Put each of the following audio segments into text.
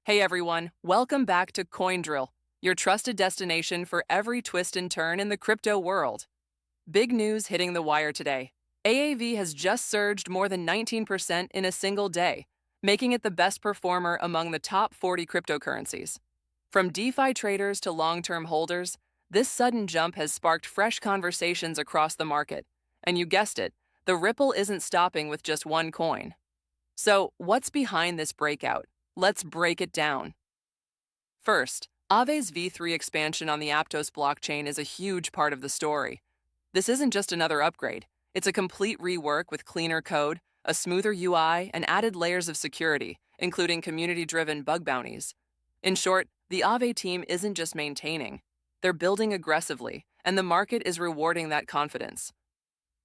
Hey everyone, welcome back to CoinDrill, your trusted destination for every twist and turn in the crypto world. Big news hitting the wire today. AAV has just surged more than 19% in a single day, making it the best performer among the top 40 cryptocurrencies. From DeFi traders to long-term holders, this sudden jump has sparked fresh conversations across the market. And you guessed it, the ripple isn't stopping with just one coin. So, what's behind this breakout? Let's break it down. First, AAVE's V3 expansion on the Aptos blockchain is a huge part of the story. This isn't just another upgrade, it's a complete rework with cleaner code, a smoother UI, and added layers of security, including community-driven bug bounties. In short, the AAVE team isn't just maintaining, they're building aggressively, and the market is rewarding that confidence.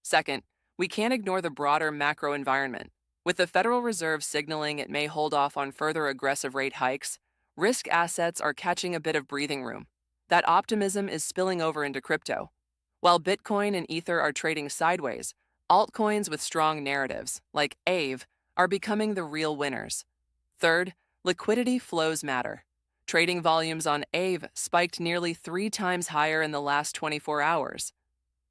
Second, we can't ignore the broader macro environment. With the Federal Reserve signaling it may hold off on further aggressive rate hikes, risk assets are catching a bit of breathing room. That optimism is spilling over into crypto. While Bitcoin and Ether are trading sideways, altcoins with strong narratives, like AAVE, are becoming the real winners. Third, liquidity flows matter. Trading volumes on AAVE spiked nearly 3 times higher in the last 24 hours.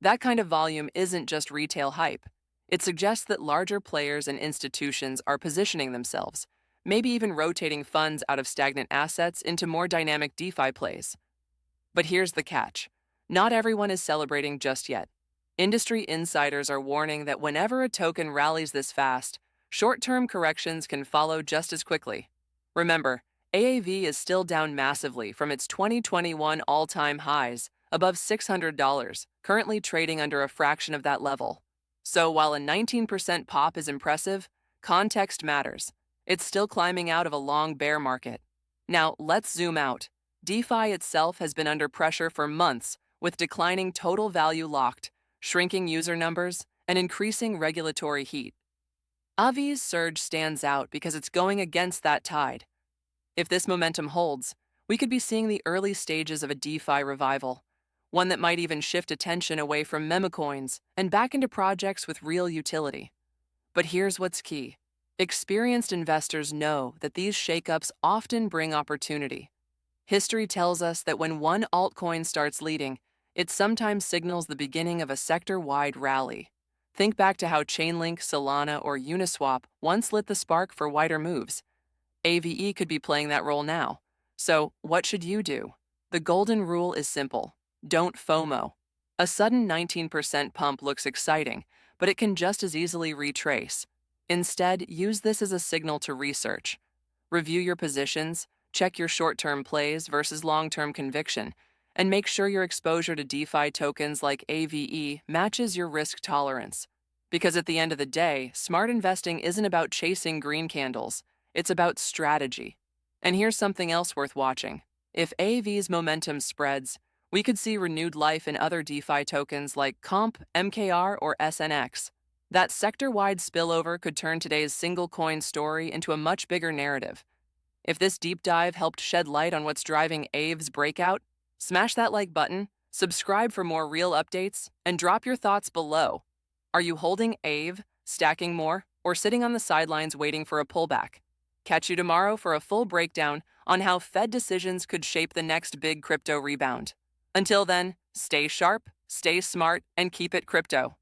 That kind of volume isn't just retail hype. It suggests that larger players and institutions are positioning themselves, maybe even rotating funds out of stagnant assets into more dynamic DeFi plays. But here's the catch. Not everyone is celebrating just yet. Industry insiders are warning that whenever a token rallies this fast, short-term corrections can follow just as quickly. Remember, AAV is still down massively from its 2021 all-time highs, above $600, currently trading under a fraction of that level. So while a 19% pop is impressive, context matters. It's still climbing out of a long bear market. Now, let's zoom out. DeFi itself has been under pressure for months, with declining total value locked, shrinking user numbers, and increasing regulatory heat. AAVE's surge stands out because it's going against that tide. If this momentum holds, we could be seeing the early stages of a DeFi revival, one that might even shift attention away from meme coins and back into projects with real utility. But here's what's key. Experienced investors know that these shakeups often bring opportunity. History tells us that when one altcoin starts leading, it sometimes signals the beginning of a sector-wide rally. Think back to how Chainlink, Solana, or Uniswap once lit the spark for wider moves. AVE could be playing that role now. So, what should you do? The golden rule is simple. Don't FOMO. A sudden 19% pump looks exciting, but it can just as easily retrace. Instead, use this as a signal to research. Review your positions, check your short-term plays versus long-term conviction, and make sure your exposure to DeFi tokens like AVE matches your risk tolerance. Because at the end of the day, smart investing isn't about chasing green candles, it's about strategy. And here's something else worth watching. If AVE's momentum spreads, we could see renewed life in other DeFi tokens like Comp, MKR, or SNX. That sector-wide spillover could turn today's single-coin story into a much bigger narrative. If this deep dive helped shed light on what's driving AVE's breakout, smash that like button, subscribe for more real updates, and drop your thoughts below. Are you holding AVE, stacking more, or sitting on the sidelines waiting for a pullback? Catch you tomorrow for a full breakdown on how Fed decisions could shape the next big crypto rebound. Until then, stay sharp, stay smart, and keep it crypto.